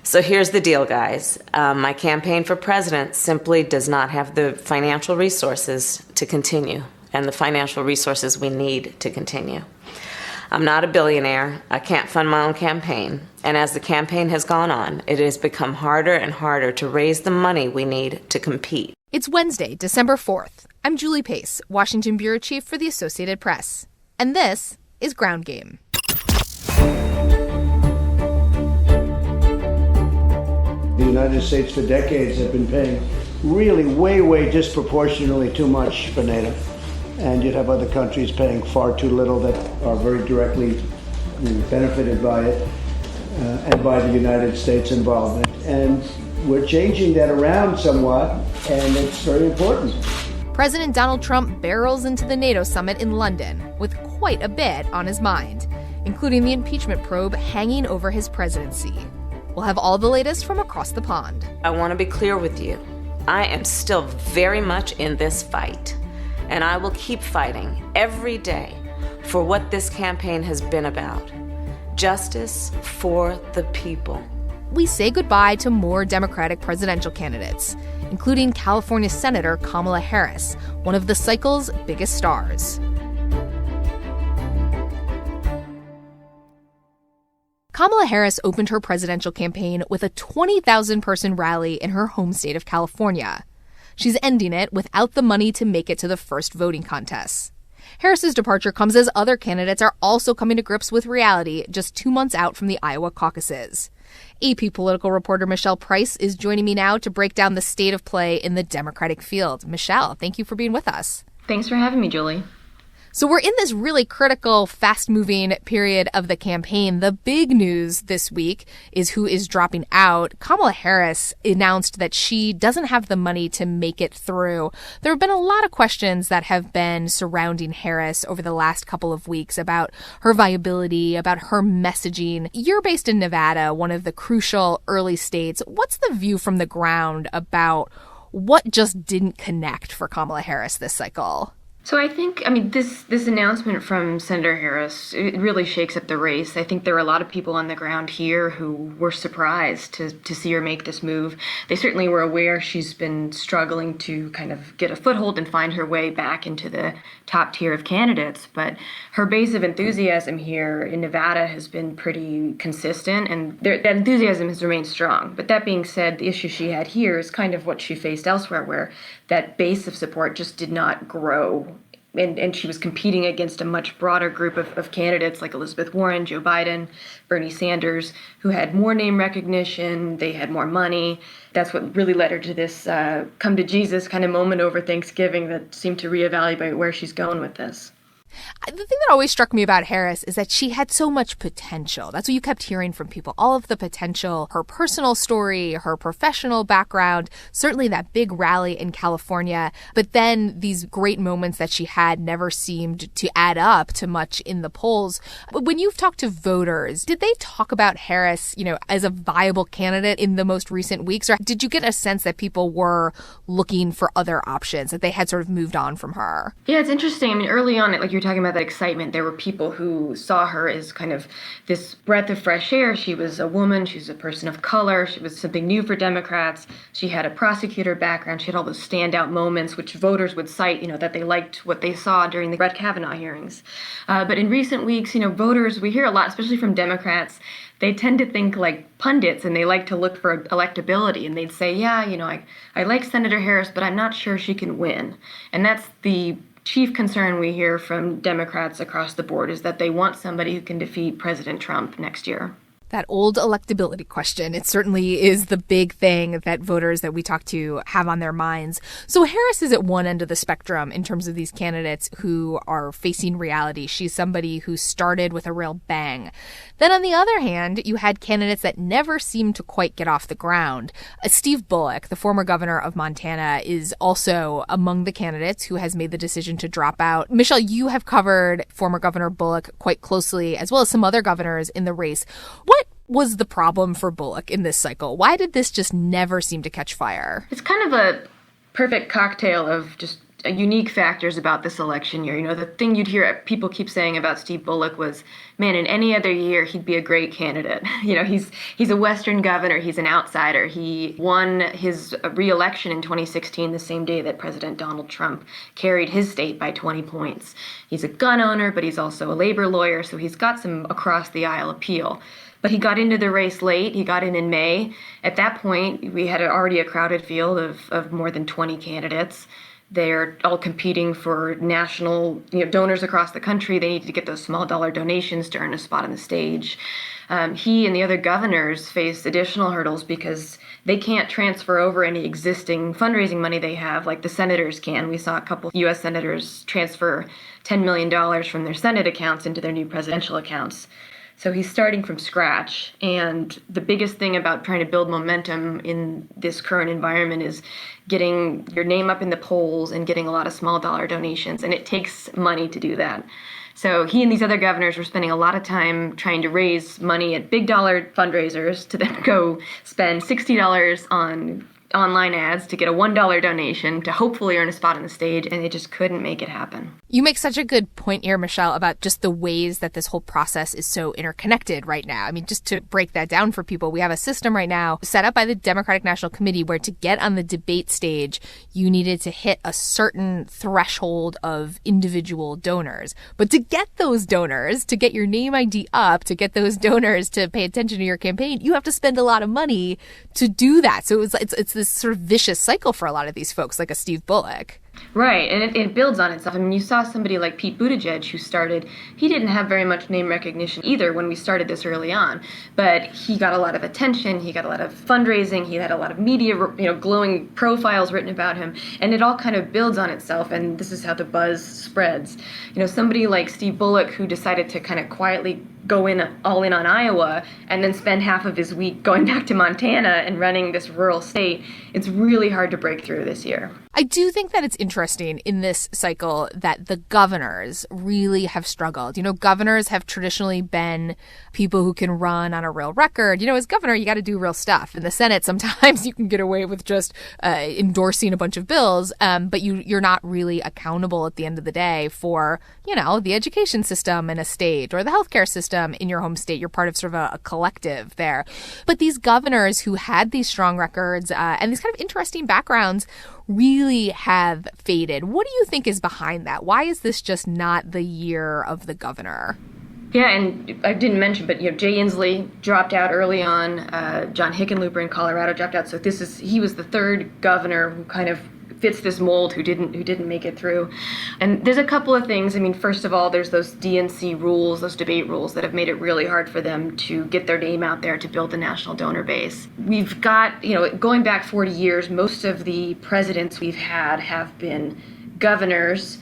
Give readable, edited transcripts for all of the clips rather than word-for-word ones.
So here's the deal, guys. My campaign for president simply does not have the financial resources to continue and the financial resources we need to continue. I'm not a billionaire. I can't fund my own campaign. And as the campaign has gone on, it has become harder and harder to raise the money we need to compete. It's Wednesday, December 4th. I'm Julie Pace, Washington Bureau Chief for the Associated Press. And this is Ground Game. The United States for decades have been paying really way disproportionately too much for NATO. And you'd have other countries paying far too little that are very directly benefited by it and by the United States involvement. And we're changing that around somewhat, and it's very important. President Donald Trump barrels into the NATO summit in London with quite a bit on his mind, including the impeachment probe hanging over his presidency. We'll have all the latest from across the pond. I want to be clear with you. I am still very much in this fight. And I will keep fighting every day for what this campaign has been about. Justice for the people. We say goodbye to more Democratic presidential candidates, including California Senator Kamala Harris, one of the cycle's biggest stars. Kamala Harris opened her presidential campaign with a 20,000-person rally in her home state of California. She's ending it without the money to make it to the first voting contests. Harris's departure comes as other candidates are also coming to grips with reality just 2 months out from the Iowa Caucuses. AP political reporter Michelle Price is joining me now to break down the state of play in the Democratic field. Michelle, thank you for being with us. Thanks for having me, Julie. So we're in this really critical, fast-moving period of the campaign. The big news this week is who is dropping out. Kamala Harris announced that she doesn't have the money to make it through. There have been a lot of questions that have been surrounding Harris over the last couple of weeks about her viability, about her messaging. You're based in Nevada, one of the crucial early states. What's the view from the ground about what just didn't connect for Kamala Harris this cycle? So I think, this announcement from Senator Harris, it really shakes up the race. I think there are a lot of people on the ground here who were surprised to see her make this move. They certainly were aware she's been struggling to kind of get a foothold and find her way back into the top tier of candidates. But her base of enthusiasm here in Nevada has been pretty consistent, and that enthusiasm has remained strong. But that being said, the issue she had here is kind of what she faced elsewhere, where that base of support just did not grow. And she was competing against a much broader group of candidates like Elizabeth Warren, Joe Biden, Bernie Sanders, who had more name recognition, they had more money. That's what really led her to this come to Jesus kind of moment over Thanksgiving that seemed to reevaluate where she's going with this. The thing that always struck me about Harris is that she had so much potential. That's what you kept hearing from people. All of the potential, her personal story, her professional background, certainly that big rally in California. But then these great moments that she had never seemed to add up to much in the polls. When you've talked to voters, did they talk about Harris, as a viable candidate in the most recent weeks? Or did you get a sense that people were looking for other options, that they had sort of moved on from her? Yeah, it's interesting. Early on, like you're talking about that excitement, there were people who saw her as kind of this breath of fresh air. She was a woman, she was a person of color, she was something new for Democrats. She had a prosecutor background, she had all those standout moments which voters would cite, that they liked what they saw during the Brett Kavanaugh hearings. But in recent weeks, voters, we hear a lot, especially from Democrats, they tend to think like pundits and they like to look for electability. And they'd say, I like Senator Harris, but I'm not sure she can win. And that's the chief concern we hear from Democrats across the board, is that they want somebody who can defeat President Trump next year. That old electability question. It certainly is the big thing that voters that we talk to have on their minds. So Harris is at one end of the spectrum in terms of these candidates who are facing reality. She's somebody who started with a real bang. Then on the other hand, you had candidates that never seemed to quite get off the ground. Steve Bullock, the former governor of Montana, is also among the candidates who has made the decision to drop out. Michelle, you have covered former Governor Bullock quite closely, as well as some other governors in the race. What was the problem for Bullock in this cycle? Why did this just never seem to catch fire? It's kind of a perfect cocktail of just unique factors about this election year. The thing you'd hear people keep saying about Steve Bullock was, man, in any other year, he'd be a great candidate. He's a Western governor. He's an outsider. He won his re-election in 2016, the same day that President Donald Trump carried his state by 20 points. He's a gun owner, but he's also a labor lawyer, so he's got some across-the-aisle appeal. But he got into the race late. He got in May. At that point, we had already a crowded field of more than 20 candidates. They're all competing for national donors across the country. They needed to get those small dollar donations to earn a spot on the stage. He and the other governors face additional hurdles because they can't transfer over any existing fundraising money they have like the senators can. We saw a couple U.S. senators transfer $10 million from their Senate accounts into their new presidential accounts. So he's starting from scratch. And the biggest thing about trying to build momentum in this current environment is getting your name up in the polls and getting a lot of small dollar donations. And it takes money to do that. So he and these other governors were spending a lot of time trying to raise money at big dollar fundraisers to then go spend $60 on online ads to get a $1 donation to hopefully earn a spot on the stage, and they just couldn't make it happen. You make such a good point here, Michelle, about just the ways that this whole process is so interconnected right now. I mean, just to break that down for people, we have a system right now set up by the Democratic National Committee where to get on the debate stage, you needed to hit a certain threshold of individual donors. But to get those donors, to get your name ID up, to get those donors to pay attention to your campaign, you have to spend a lot of money to do that. So it's this sort of vicious cycle for a lot of these folks, like a Steve Bullock. Right, and it builds on itself. I mean, you saw somebody like Pete Buttigieg who started, he didn't have very much name recognition either when we started this early on, but he got a lot of attention, he got a lot of fundraising, he had a lot of media, glowing profiles written about him, and it all kind of builds on itself, and this is how the buzz spreads. Somebody like Steve Bullock who decided to kind of quietly go all in on Iowa and then spend half of his week going back to Montana and running this rural state, it's really hard to break through this year. I do think that it's interesting in this cycle that the governors really have struggled. Governors have traditionally been people who can run on a real record. As governor, you got to do real stuff. In the Senate, sometimes you can get away with just endorsing a bunch of bills, but you're not really accountable at the end of the day for, the education system in a state or the healthcare system in your home state. You're part of sort of a collective there. But these governors who had these strong records and these kind of interesting backgrounds really have faded. What do you think is behind that? Why is this just not the year of the governor? Yeah, and I didn't mention, but Jay Inslee dropped out early on. John Hickenlooper in Colorado dropped out. So he was the third governor who kind of fits this mold who didn't make it through. And there's a couple of things. I mean, first of all, there's those DNC rules, those debate rules that have made it really hard for them to get their name out there to build the national donor base. We've got, going back 40 years, most of the presidents we've had have been governors,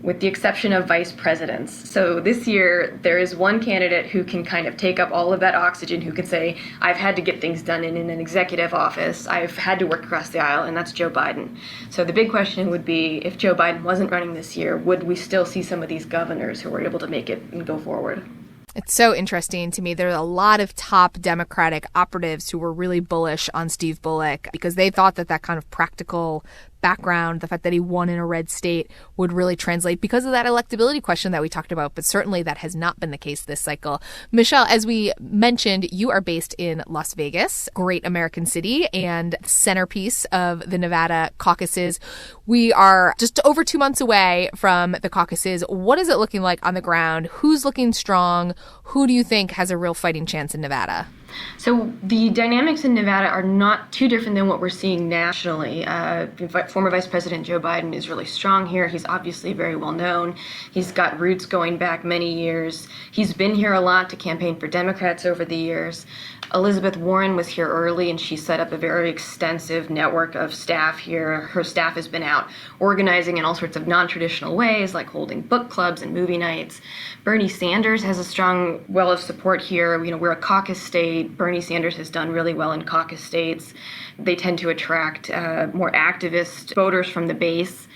with the exception of vice presidents. So this year, there is one candidate who can kind of take up all of that oxygen, who can say, I've had to get things done in an executive office. I've had to work across the aisle, and that's Joe Biden. So the big question would be, if Joe Biden wasn't running this year, would we still see some of these governors who were able to make it and go forward? It's so interesting to me. There are a lot of top Democratic operatives who were really bullish on Steve Bullock because they thought that kind of practical background, the fact that he won in a red state, would really translate because of that electability question that we talked about. But certainly that has not been the case this cycle. Michelle, as we mentioned, you are based in Las Vegas, great American city, and centerpiece of the Nevada caucuses. We are just over 2 months away from the caucuses. What is it looking like on the ground? Who's looking strong? Who do you think has a real fighting chance in Nevada? So the dynamics in Nevada are not too different than what we're seeing nationally. Former Vice President Joe Biden is really strong here. He's obviously very well known. He's got roots going back many years. He's been here a lot to campaign for Democrats over the years. Elizabeth Warren was here early, and she set up a very extensive network of staff here. Her staff has been out organizing in all sorts of non-traditional ways, like holding book clubs and movie nights. Bernie Sanders has a strong well of support here. We're a caucus state. Bernie Sanders has done really well in caucus states. They tend to attract more activist voters from the base.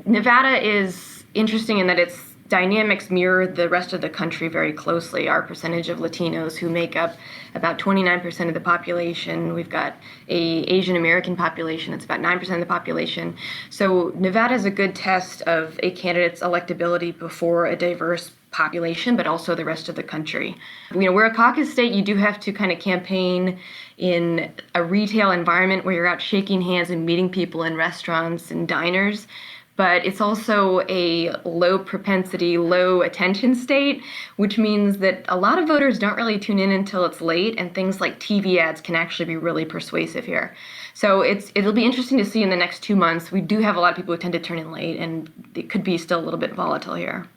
Nevada is interesting in that it's dynamics mirror the rest of the country very closely. Our percentage of Latinos, who make up about 29% of the population. We've got a Asian American population that's about 9% of the population. So Nevada is a good test of a candidate's electability before a diverse population, but also the rest of the country. We're a caucus state. You do have to kind of campaign in a retail environment where you're out shaking hands and meeting people in restaurants and diners. But it's also a low propensity, low attention state, which means that a lot of voters don't really tune in until it's late, and things like TV ads can actually be really persuasive here. So it'll be interesting to see in the next 2 months. We do have a lot of people who tend to turn in late, and it could be still a little bit volatile here.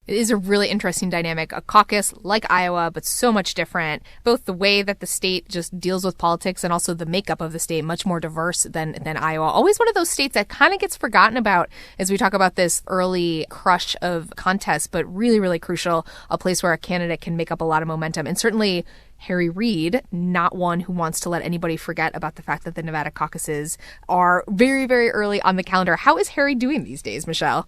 It is a really interesting dynamic, a caucus like Iowa, but so much different. Both the way that the state just deals with politics and also the makeup of the state, much more diverse than Iowa. Always one of those states that kind of gets forgotten about as we talk about this early crush of contests, but really, really crucial, a place where a candidate can make up a lot of momentum. And certainly Harry Reid, not one who wants to let anybody forget about the fact that the Nevada caucuses are very, very early on the calendar. How is Harry doing these days, Michelle?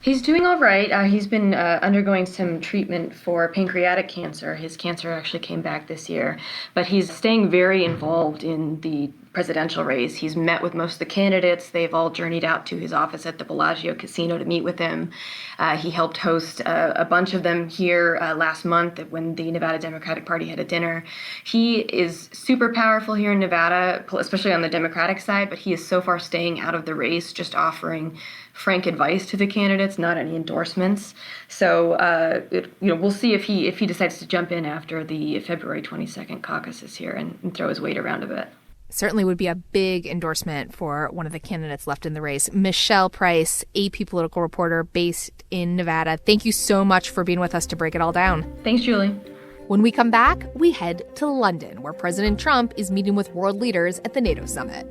He's doing all right. He's been undergoing some treatment for pancreatic cancer. His cancer actually came back this year, but he's staying very involved in the presidential race. He's met with most of the candidates. They've all journeyed out to his office at the Bellagio Casino to meet with him. He helped host a bunch of them here last month when the Nevada Democratic Party had a dinner. He is super powerful here in Nevada, especially on the Democratic side, but he is so far staying out of the race, just offering frank advice to the candidates, not any endorsements. So we'll see if he decides to jump in after the February 22nd caucuses here and throw his weight around a bit. Certainly would be a big endorsement for one of the candidates left in the race. Michelle Price, AP political reporter based in Nevada. Thank you so much for being with us to break it all down. Thanks, Julie. When we come back, we head to London, where President Trump is meeting with world leaders at the NATO Summit.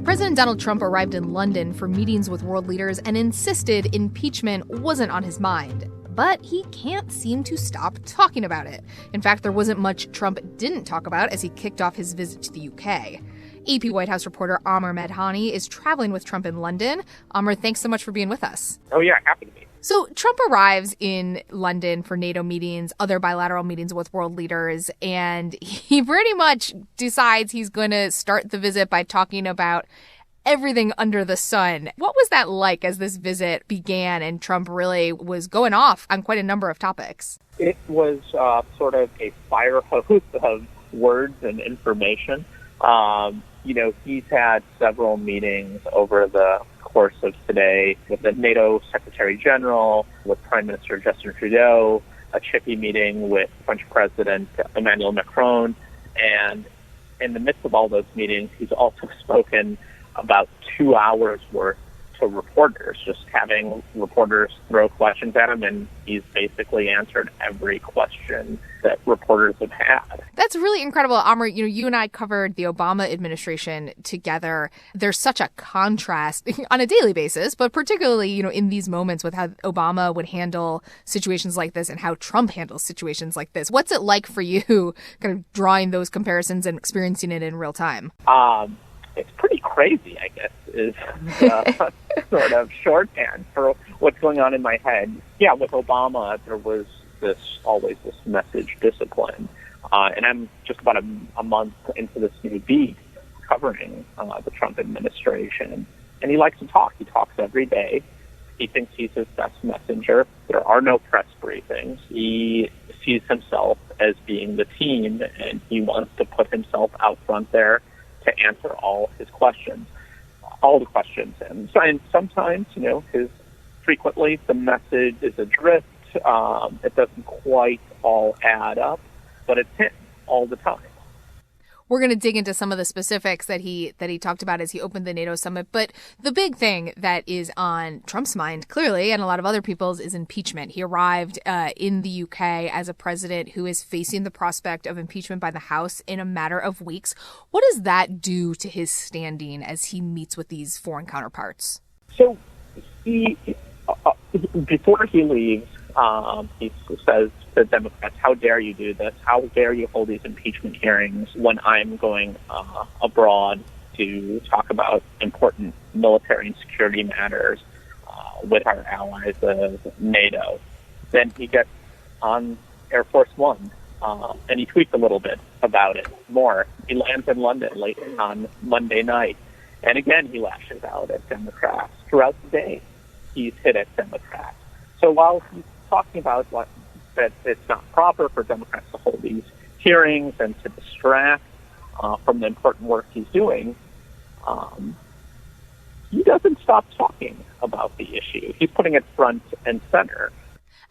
President Donald Trump arrived in London for meetings with world leaders and insisted impeachment wasn't on his mind. But he can't seem to stop talking about it. In fact, there wasn't much Trump didn't talk about as he kicked off his visit to the UK. AP White House reporter Amr Madhani is traveling with Trump in London. Amr, thanks so much for being with us. Oh, yeah, happy to be. So Trump arrives in London for NATO meetings, other bilateral meetings with world leaders, and he pretty much decides he's going to start the visit by talking about everything under the sun. What was that like as this visit began and Trump really was going off on quite a number of topics? It was sort of a fire hose of words and information. He's had several meetings over the course of today with the NATO Secretary General, with Prime Minister Justin Trudeau, a chippy meeting with French President Emmanuel Macron, and in the midst of all those meetings, he's also spoken about 2 hours worth to reporters, just having reporters throw questions at him, and he's basically answered every question that reporters have had. That's really incredible. Amr, you and I covered the Obama administration together. There's such a contrast on a daily basis, but particularly, in these moments with how Obama would handle situations like this and how Trump handles situations like this. What's it like for you kind of drawing those comparisons and experiencing it in real time? It's pretty crazy, I guess, is sort of shorthand for what's going on in my head. Yeah, with Obama, there was always this message discipline. And I'm just about a month into this new beat covering the Trump administration. And he likes to talk. He talks every day. He thinks he's his best messenger. There are no press briefings. He sees himself as being the team, and he wants to put himself out front there to answer all the questions. And sometimes, frequently the message is adrift. It doesn't quite all add up, but it's him all the time. We're going to dig into some of the specifics that he talked about as he opened the NATO summit. But the big thing that is on Trump's mind, clearly, and a lot of other people's, is impeachment. He arrived in the UK as a president who is facing the prospect of impeachment by the House in a matter of weeks. What does that do to his standing as he meets with these foreign counterparts? So he, before he leaves, he says to Democrats, "How dare you do this? How dare you hold these impeachment hearings when I'm going abroad to talk about important military and security matters with our allies of NATO?" Then he gets on Air Force One, and he tweets a little bit about it more. He lands in London late on Monday night, and again he lashes out at Democrats. Throughout the day, he's hit at Democrats. So while he's talking about that it's not proper for Democrats to hold these hearings and to distract from the important work he's doing, he doesn't stop talking about the issue. He's putting it front and center.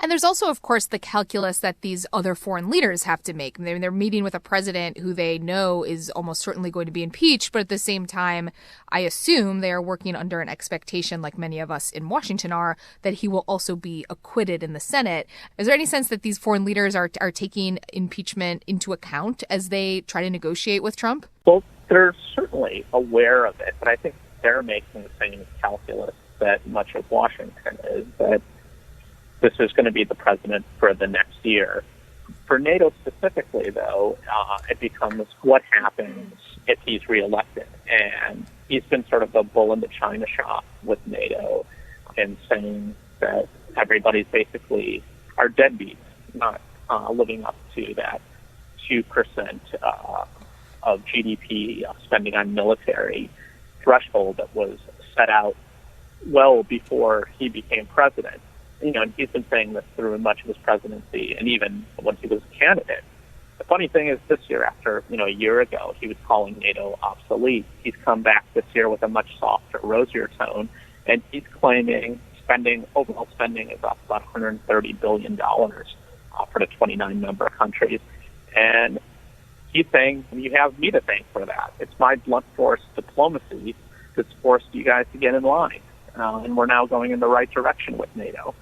And there's also, of course, the calculus that these other foreign leaders have to make. They're meeting with a president who they know is almost certainly going to be impeached, but at the same time, I assume they are working under an expectation, like many of us in Washington are, that he will also be acquitted in the Senate. Is there any sense that these foreign leaders are taking impeachment into account as they try to negotiate with Trump? Well, they're certainly aware of it, but I think they're making the same calculus that much of Washington is, that this is going to be the president for the next year. For NATO specifically, though, it becomes what happens if he's reelected. And he's been sort of the bull in the china shop with NATO and saying that everybody's basically are deadbeats, not living up to that 2% of GDP spending on military threshold that was set out well before he became president. You know, and he's been saying this through much of his presidency and even when he was a candidate. The funny thing is this year, after, a year ago, he was calling NATO obsolete. He's come back this year with a much softer, rosier tone, and he's claiming overall spending is up about $130 billion for the 29 member countries. And he's saying, you have me to thank for that. It's my blunt force diplomacy that's forced you guys to get in line. And we're now going in the right direction with NATO.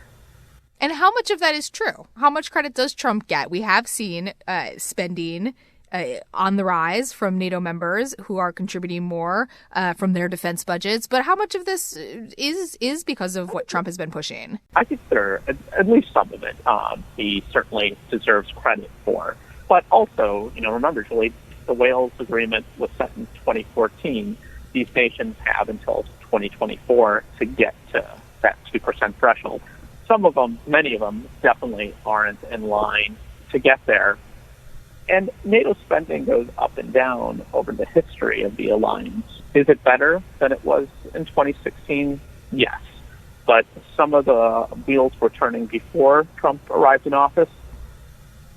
And how much of that is true? How much credit does Trump get? We have seen spending on the rise from NATO members who are contributing more from their defense budgets. But how much of this is because of what Trump has been pushing? I think there, at least some of it, he certainly deserves credit for. But also, remember, Julie, the Wales Agreement was set in 2014. These nations have until 2024 to get to that 2% threshold. Some of them, many of them, definitely aren't in line to get there. And NATO spending goes up and down over the history of the alliance. Is it better than it was in 2016? Yes. But some of the wheels were turning before Trump arrived in office.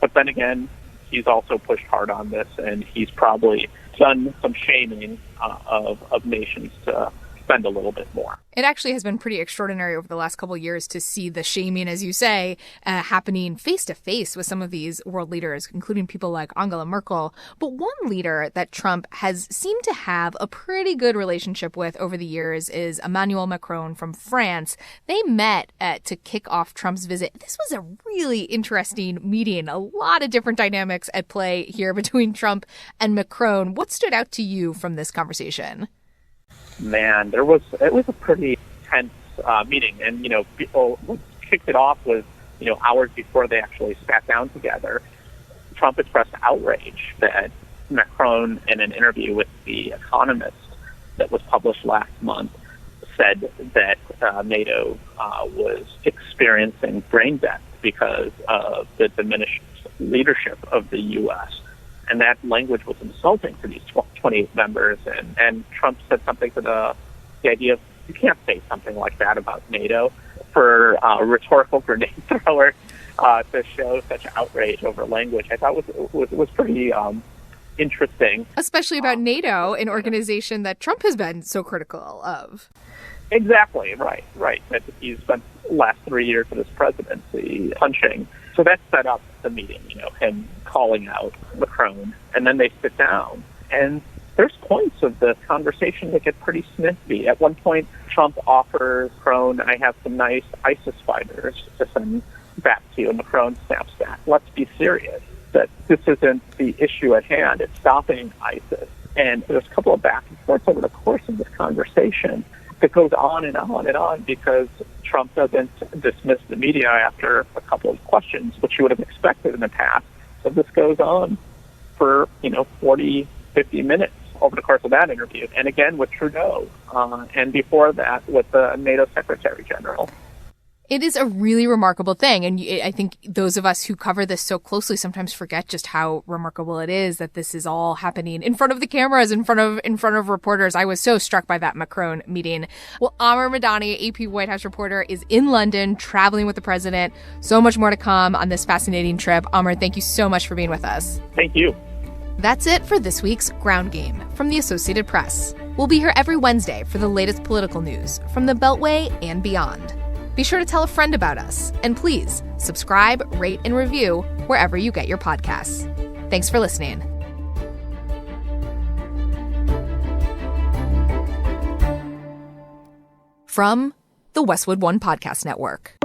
But then again, he's also pushed hard on this, and he's probably done some shaming of nations to spend a little bit more. It actually has been pretty extraordinary over the last couple of years to see the shaming, as you say, happening face to face with some of these world leaders, including people like Angela Merkel. But one leader that Trump has seemed to have a pretty good relationship with over the years is Emmanuel Macron from France. They met to kick off Trump's visit. This was a really interesting meeting. A lot of different dynamics at play here between Trump and Macron. What stood out to you from this conversation? Man, it was a pretty tense meeting, and people, what kicked it off was hours before they actually sat down together, Trump expressed outrage that Macron, in an interview with The Economist that was published last month, said that NATO was experiencing brain death because of the diminished leadership of the U.S. And that language was insulting to these 28 members. And Trump said something to the idea of, you can't say something like that about NATO, for a rhetorical grenade thrower to show such outrage over language. I thought was pretty interesting. Especially about NATO, an organization that Trump has been so critical of. Exactly, right. That he's spent the last 3 years of his presidency punching. So that set up the meeting, him calling out Macron, and then they sit down. And there's points of the conversation that get pretty snippy. At one point, Trump offers Macron, I have some nice ISIS fighters to send back to you. And Macron snaps back. Let's be serious. That this isn't the issue at hand. It's stopping ISIS. And there's a couple of back and forths over the course of this conversation that goes on and on and on because Trump doesn't dismiss the media after a couple of questions, which you would have expected in the past. So this goes on for, 40, 50 minutes over the course of that interview. And again, with Trudeau. And before that, with the NATO Secretary General. It is a really remarkable thing. And I think those of us who cover this so closely sometimes forget just how remarkable it is that this is all happening in front of the cameras, in front of reporters. I was so struck by that Macron meeting. Well, Amr Madani, AP White House reporter, is in London traveling with the president. So much more to come on this fascinating trip. Amr, thank you so much for being with us. Thank you. That's it for this week's Ground Game from the Associated Press. We'll be here every Wednesday for the latest political news from the Beltway and beyond. Be sure to tell a friend about us, and please subscribe, rate, and review wherever you get your podcasts. Thanks for listening. From the Westwood One Podcast Network.